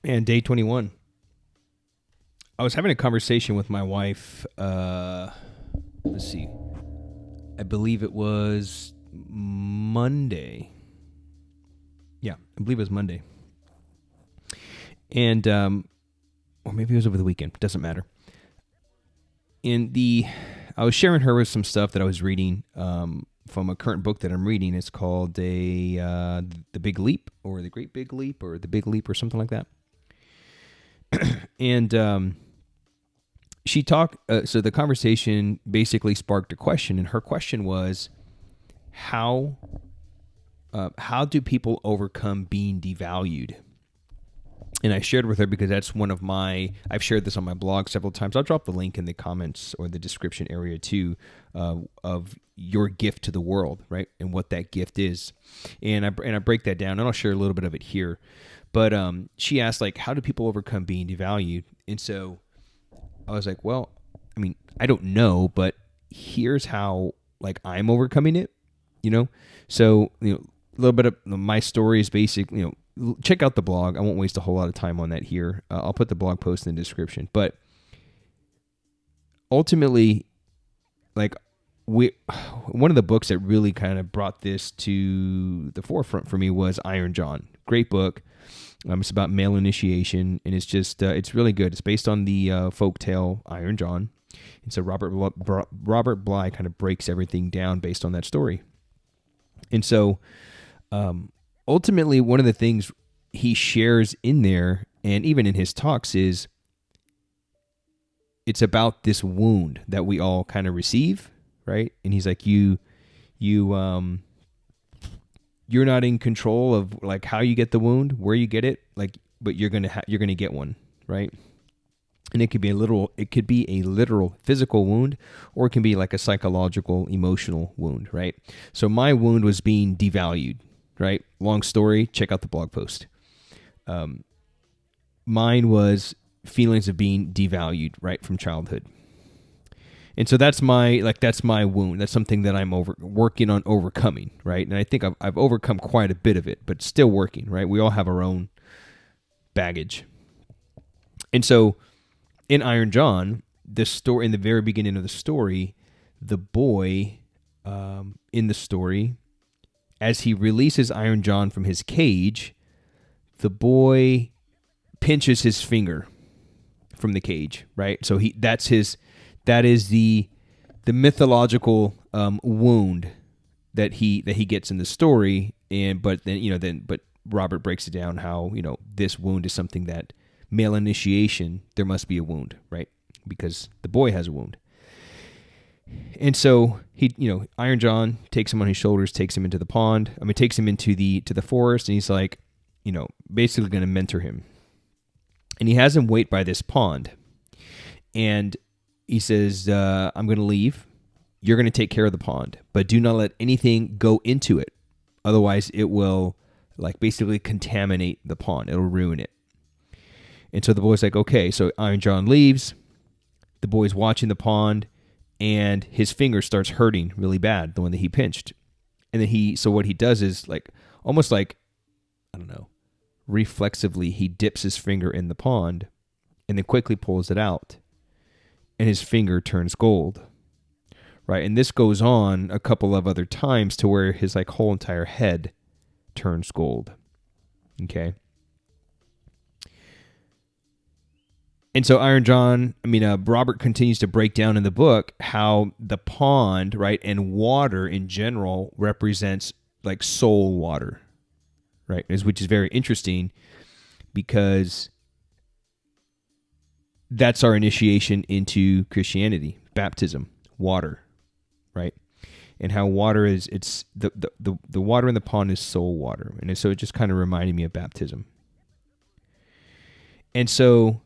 And day 21. I was having a conversation with my wife. Let's see. I believe it was Monday. Yeah, I believe it was Monday. And, or maybe it was over the weekend. Doesn't matter. I was sharing her with some stuff that I was reading from a current book that I'm reading. It's called The Big Leap, or The Great Big Leap, or The Big Leap, or something like that. And she talked. So the conversation basically sparked a question, and her question was, how do people overcome being devalued? And I shared with her because that's one of I've shared this on my blog several times. I'll drop the link in the comments or the description area too, of your gift to the world, right? And what that gift is. And I break that down, and I'll share a little bit of it here. But she asked, like, how do people overcome being devalued? And so I was like, well, I mean, I don't know, but here's how, like, I'm overcoming it, you know? So, a little bit of my story is basic, check out the blog. I won't waste a whole lot of time on that here. I'll put the blog post in the description. But ultimately, like, one of the books that really kind of brought this to the forefront for me was Iron John. Great book. It's about male initiation, and it's just it's really good. It's based on the folk tale Iron John, and so Robert Bly kind of breaks everything down based on that story. And so ultimately, one of the things he shares in there, and even in his talks, is it's about this wound that we all kind of receive, right? And he's like, you're not in control of, like, how you get the wound, where you get it, like, but you're gonna get one, right? And it could be a literal physical wound, or it can be like a psychological, emotional wound, right? So my wound was being devalued, right? Long story. Check out the blog post. Mine was feelings of being devalued, right, from childhood. And so that's my wound. That's something that I'm working on overcoming, right? And I think I've overcome quite a bit of it, but still working, right? We all have our own baggage. And so in Iron John, the story, in the very beginning of the story, the boy in the story, as he releases Iron John from his cage, the boy pinches his finger from the cage, right? So that is the mythological wound that he gets in the story. But Robert breaks it down how, this wound is something that male initiation, there must be a wound, right? Because the boy has a wound. And so Iron John takes him on his shoulders, takes him into the pond. Takes him into the forest, and he's like, basically going to mentor him. And he has him wait by this pond. And he says, I'm going to leave. You're going to take care of the pond, but do not let anything go into it. Otherwise, it will, like, basically contaminate the pond. It'll ruin it. And so the boy's like, okay. So Iron John leaves. The boy's watching the pond, and his finger starts hurting really bad, the one that he pinched. And then so what he does is, like, almost like, I don't know, reflexively, he dips his finger in the pond and then quickly pulls it out, and his finger turns gold, right? And this goes on a couple of other times to where his, like, whole entire head turns gold. Okay. And so Robert continues to break down in the book how the pond, right, and water in general represents, like, soul water, right? Which is very interesting because that's our initiation into Christianity, baptism, water, right? And how water it's the water in the pond is soul water. And so it just kind of reminded me of baptism. And so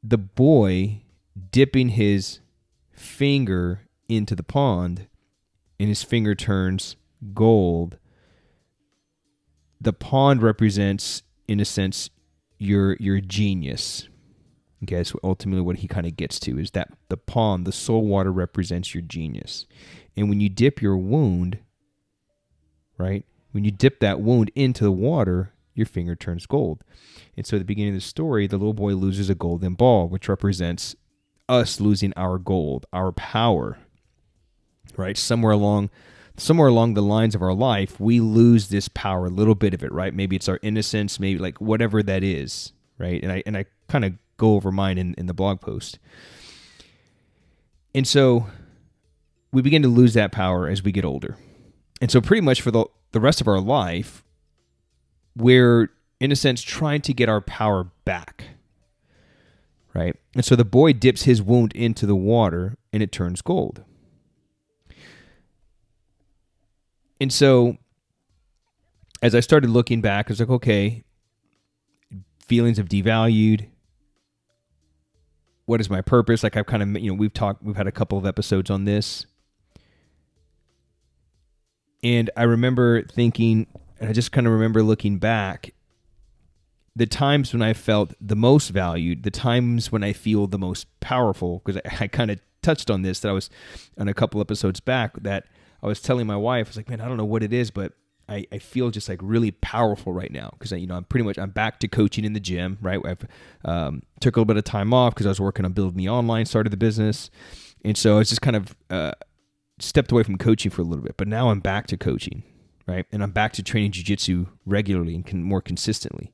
the boy dipping his finger into the pond and his finger turns gold, the pond represents, in a sense, your genius. Okay, so ultimately what he kind of gets to is that the pond, the soul water, represents your genius. And when you dip your wound, right, when you dip that wound into the water, your finger turns gold. And so at the beginning of the story, the little boy loses a golden ball, which represents us losing our gold, our power, right? Somewhere along the lines of our life, we lose this power, a little bit of it, right? Maybe it's our innocence, maybe like whatever that is, right? And I kind of go over mine in the blog post. And so we begin to lose that power as we get older. And so pretty much for the rest of our life, we're, in a sense, trying to get our power back, right? And so the boy dips his wound into the water, and it turns gold. And so as I started looking back, I was like, okay, feelings of devalued. What is my purpose? Like I've kind of, we've had a couple of episodes on this. And I remember thinking, and I just kind of remember looking back, the times when I felt the most valued, the times when I feel the most powerful, because I kind of touched on this, that I was on a couple episodes back, that I was telling my wife, I was like, man, I don't know what it is, but I feel just like really powerful right now, because I'm back to coaching in the gym, right? I've took a little bit of time off because I was working on building the online side of the business, and so I was just kind of stepped away from coaching for a little bit, but now I'm back to coaching, right? And I'm back to training jiu-jitsu regularly and more consistently.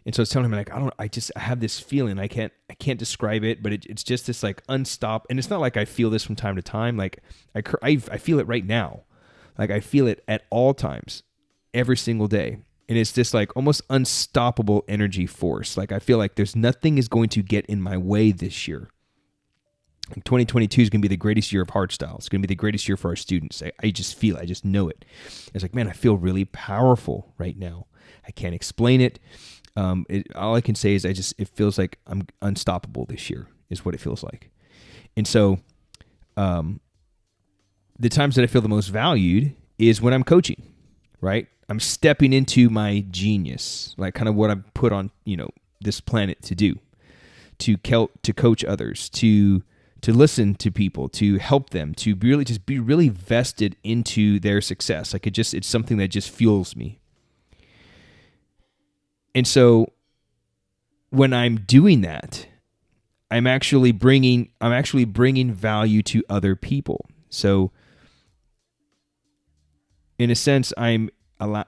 And so I was telling him, like, I have this feeling, I can't describe it, but it's just this like unstop. And it's not like I feel this from time to time. Like I feel it right now. Like I feel it at all times, every single day. And it's this like almost unstoppable energy force. Like I feel like there's nothing is going to get in my way this year. 2022 is going to be the greatest year of hardstyle. It's going to be the greatest year for our students. I just know it. It's like, man, I feel really powerful right now. I can't explain it. All I can say is it feels like I'm unstoppable this year is what it feels like. And so, the times that I feel the most valued is when I'm coaching, right? I'm stepping into my genius, like kind of what I'm put on, this planet to do, to coach others, to listen to people, to help them, to really just be really vested into their success. Like it's something that just fuels me. And so when I'm doing that, I'm actually bringing value to other people. So in a sense, I'm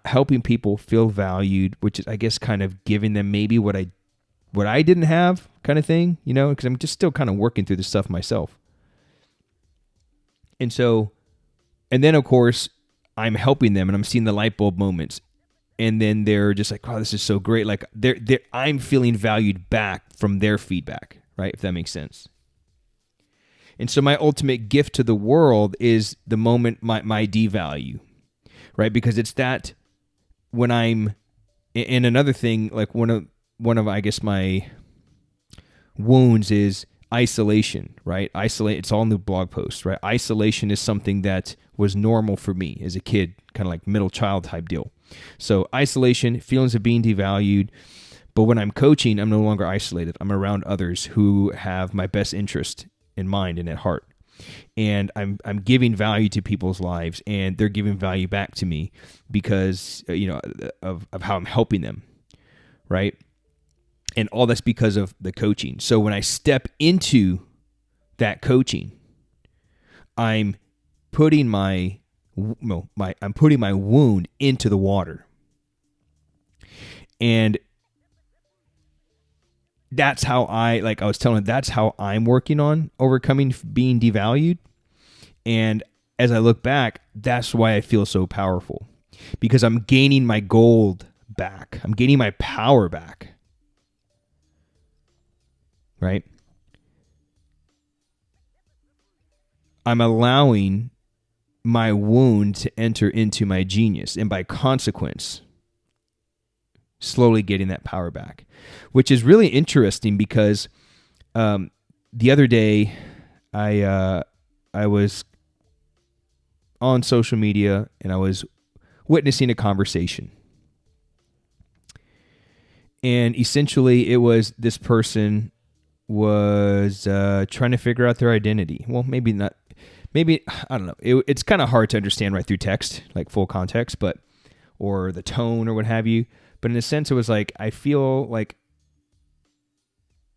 helping people feel valued, which is, I guess, kind of giving them maybe what I didn't have, kind of thing, because I'm just still kind of working through this stuff myself. And then of course I'm helping them, and I'm seeing the light bulb moments. And then they're just like, wow, this is so great. Like I'm feeling valued back from their feedback, right? If that makes sense. And so my ultimate gift to the world is the moment my devalue, right? Because it's that when I'm, and another thing, like one of I guess my wounds is isolation, right? It's all in the blog post, right? Isolation is something that was normal for me as a kid, kind of like middle child type deal. So isolation, feelings of being devalued. But when I'm coaching, I'm no longer isolated. I'm around others who have my best interest in mind and at heart. And I'm giving value to people's lives, and they're giving value back to me because, of how I'm helping them, right? And all that's because of the coaching. So when I step into that coaching, I'm putting my wound into the water. And that's how that's how I'm working on overcoming being devalued. And as I look back, that's why I feel so powerful, because I'm gaining my gold back. I'm gaining my power back. Right? I'm allowing my wound to enter into my genius, and by consequence, slowly getting that power back, which is really interesting because the other day I was on social media and I was witnessing a conversation, and essentially it was this person was trying to figure out their identity. Well, maybe not. Maybe, I don't know. It's kind of hard to understand right through text, like full context, or the tone or what have you. But in a sense, it was like, I feel like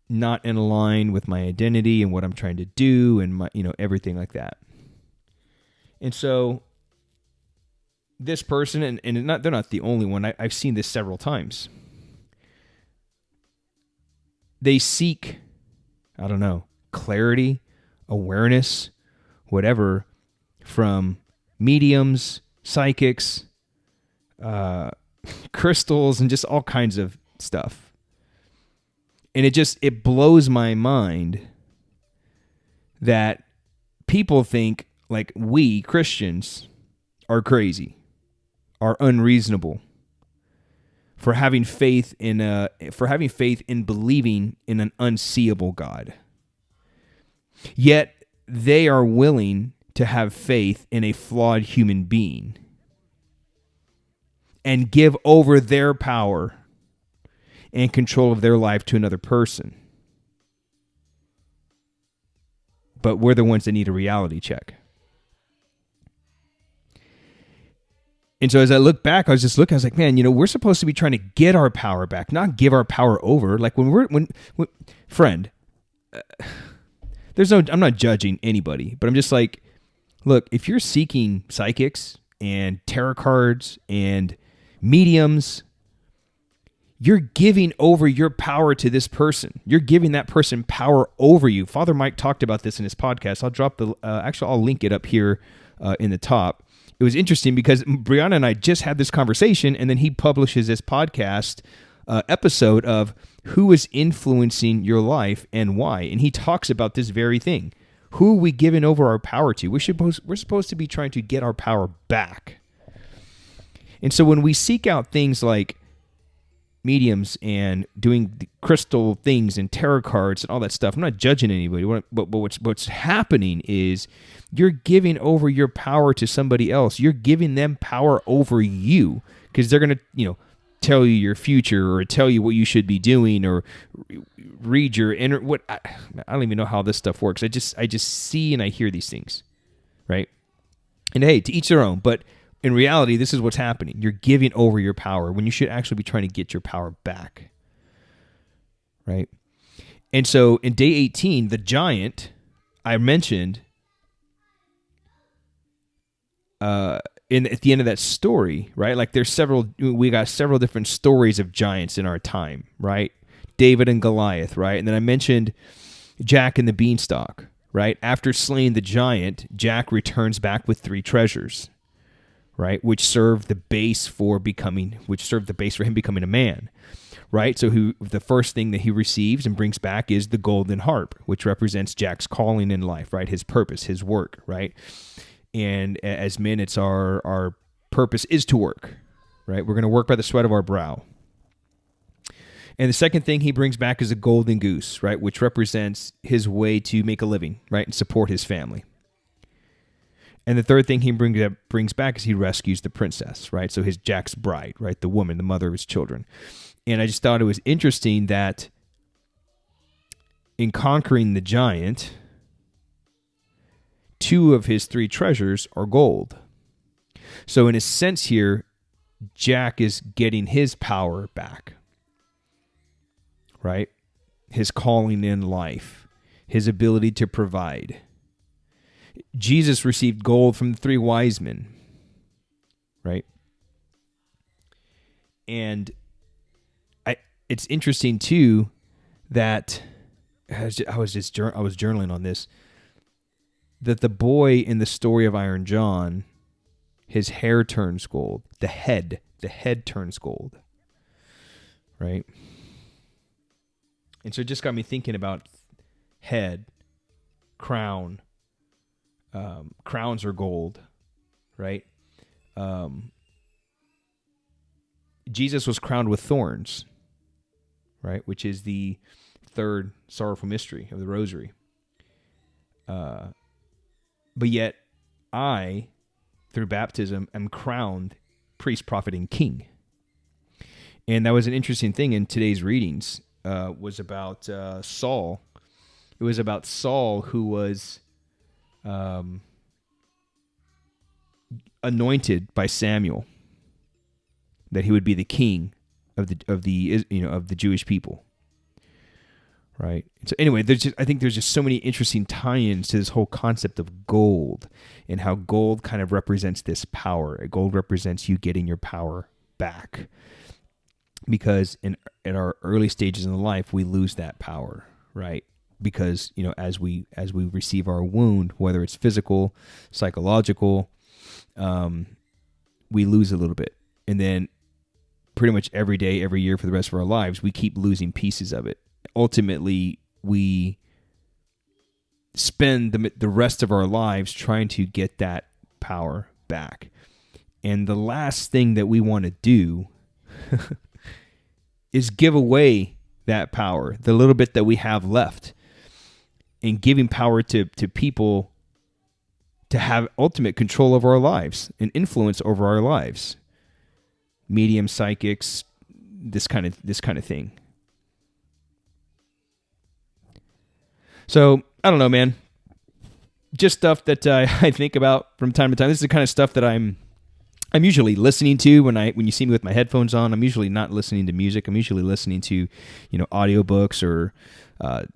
not in line with my identity and what I'm trying to do and my, everything like that. And so this person, and they're not the only one. I've seen this several times. They seek, I don't know, clarity, awareness, whatever, from mediums, psychics, crystals, and just all kinds of stuff. And it blows my mind that people think like we Christians are crazy, are unreasonable for having faith in believing in an unseeable God. Yet they are willing to have faith in a flawed human being and give over their power and control of their life to another person. But we're the ones that need a reality check. And so as I look back, I was like, man, we're supposed to be trying to get our power back, not give our power over. Like friend, I'm not judging anybody, but I'm just like, look, if you're seeking psychics and tarot cards and mediums, you're giving over your power to this person. You're giving that person power over you. Father Mike talked about this in his podcast. I'll drop I'll link it up here in the top. It was interesting because Brianna and I just had this conversation, and then he publishes this podcast episode of who is influencing your life and why. And he talks about this very thing. Who are we giving over our power to? We're supposed to be trying to get our power back. And so when we seek out things like mediums and doing crystal things and tarot cards and all that stuff, I'm not judging anybody, but what's happening is you're giving over your power to somebody else. You're giving them power over you because they're going to, tell you your future or tell you what you should be doing or read your inner, I don't even know how this stuff works. I just see and I hear these things, right? And hey, to each their own, but in reality, this is what's happening. You're giving over your power when you should actually be trying to get your power back, right? And so in day 18, the giant I mentioned at the end of that story, right? Like we got several different stories of giants in our time, right? David and Goliath, right? And then I mentioned Jack and the beanstalk, right? After slaying the giant, Jack returns back with 3 treasures, right? Which served the base for him becoming a man, right? So the first thing that he receives and brings back is the golden harp, which represents Jack's calling in life, right? His purpose, his work, right? And as men, it's our purpose is to work, right? We're going to work by the sweat of our brow. And the second thing he brings back is a golden goose, right? Which represents his way to make a living, right? And support his family. And the third thing he brings back is he rescues the princess, right? So his Jack's bride, right? The woman, the mother of his children. And I just thought it was interesting that in conquering the giant, 2 of his 3 treasures are gold. So in a sense here, Jack is getting his power back, right? His calling in life, his ability to provide. Jesus received gold from the 3 wise men, right? And it's interesting too that I was journaling on this, that the boy in the story of Iron John, his hair turns gold. The head turns gold, right? And so it just got me thinking about head, crown. Crowns are gold, right? Jesus was crowned with thorns, right? Which is the 3rd sorrowful mystery of the Rosary. But yet I, through baptism, am crowned priest, prophet, and king. And that was an interesting thing in today's readings, was about Saul. It was about Saul who was anointed by Samuel, that he would be the king of the Jewish people, right? So anyway, I think there's just so many interesting tie-ins to this whole concept of gold and how gold kind of represents this power. Gold represents you getting your power back, because in our early stages in life we lose that power, right? Because as we receive our wound, whether it's physical, psychological, we lose a little bit, and then pretty much every day, every year for the rest of our lives, we keep losing pieces of it. Ultimately, we spend the rest of our lives trying to get that power back. And the last thing that we want to do is give away that power, the little bit that we have left, and giving power to people to have ultimate control over our lives and influence over our lives. Medium, psychics, this kind of thing. So I don't know, man. Just stuff that I think about from time to time. This is the kind of stuff that I'm usually listening to when you see me with my headphones on. I'm usually not listening to music. I'm usually listening to audiobooks or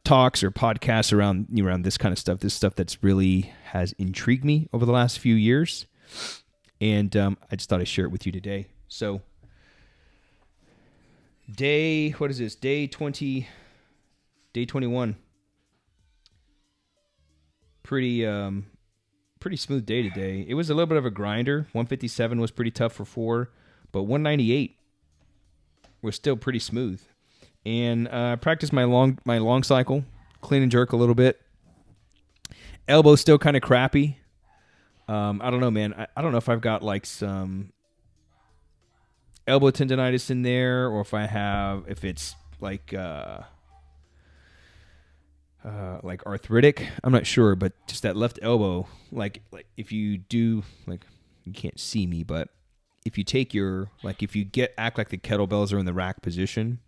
talks or podcasts around this kind of stuff. This stuff that's really has intrigued me over the last few years, and I just thought I'd share it with you today. So, day 20, day 21. Pretty smooth day today. It was a little bit of a grinder. 157 was pretty tough for 4, but 198 was still pretty smooth. And I practiced my long cycle, clean and jerk a little bit. Elbow's still kind of crappy. I don't know, man. I don't know if I've got like some elbow tendonitis in there, or if it's like arthritic. I'm not sure, but just that left elbow, like if you do, like, you can't see me, but if you take act like the kettlebells are in the rack position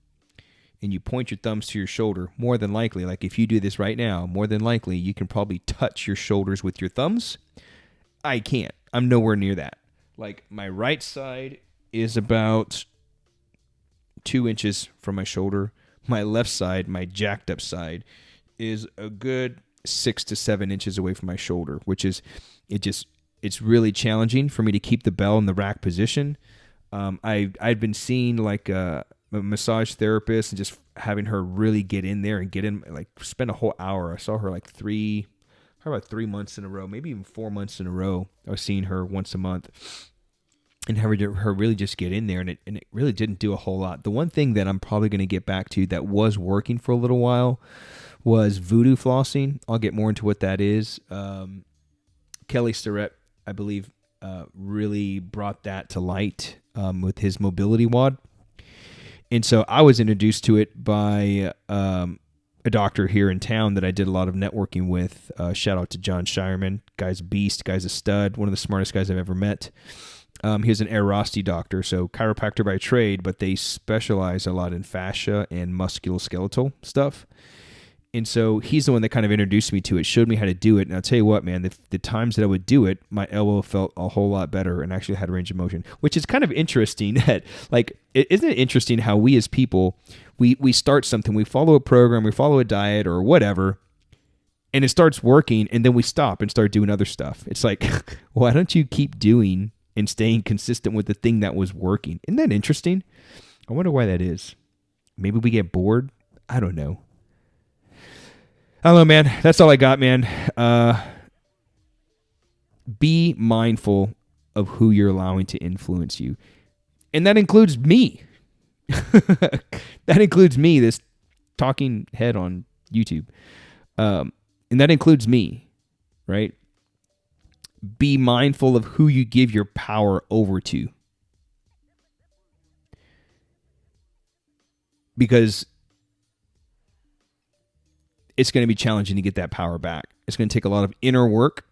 and you point your thumbs to your shoulder, more than likely, like if you do this right now, more than likely you can probably touch your shoulders with your thumbs. I can't. I'm nowhere near that. Like, my right side is about 2 inches from my shoulder. My left side, my jacked up side, is a good 6 to 7 inches away from my shoulder, which is, it's really challenging for me to keep the bell in the rack position. I'd been seeing like a massage therapist and just having her really get in there and spend a whole hour. I saw her like 3 months in a row, maybe even 4 months in a row. I was seeing her once a month and have her really just get in there, and it really didn't do a whole lot. The one thing that I'm probably going to get back to that was working for a little while was voodoo flossing. I'll get more into what that is. Kelly Starrett, I believe, really brought that to light with his mobility wad. And so I was introduced to it by a doctor here in town that I did a lot of networking with. Shout out to John Shireman. Guy's a beast. Guy's a stud. One of the smartest guys I've ever met. He was an Erosty doctor, so chiropractor by trade, but they specialize a lot in fascia and musculoskeletal stuff. And so he's the one that kind of introduced me to it, showed me how to do it. And I'll tell you what, man, the times that I would do it, my elbow felt a whole lot better and actually had range of motion, which is kind of interesting. That, like, isn't it interesting how we as people, we start something, we follow a program, we follow a diet or whatever, and it starts working, and then we stop and start doing other stuff. It's like, why don't you keep doing and staying consistent with the thing that was working? Isn't that interesting? I wonder why that is. Maybe we get bored? I don't know. I don't know, man. That's all I got, man. Be mindful of who you're allowing to influence you. And that includes me. That includes me, this talking head on YouTube. And that includes me, right? Be mindful of who you give your power over to. Because it's going to be challenging to get that power back. It's going to take a lot of inner work,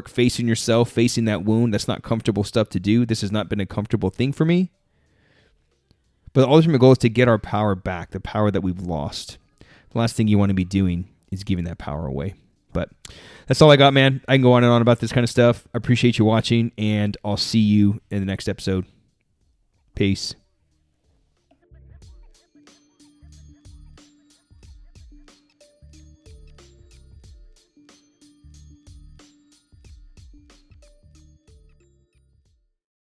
facing yourself, facing that wound. That's not comfortable stuff to do. This has not been a comfortable thing for me. But the ultimate goal is to get our power back, the power that we've lost. The last thing you want to be doing is giving that power away. But that's all I got, man. I can go on and on about this kind of stuff. I appreciate you watching, and I'll see you in the next episode. Peace.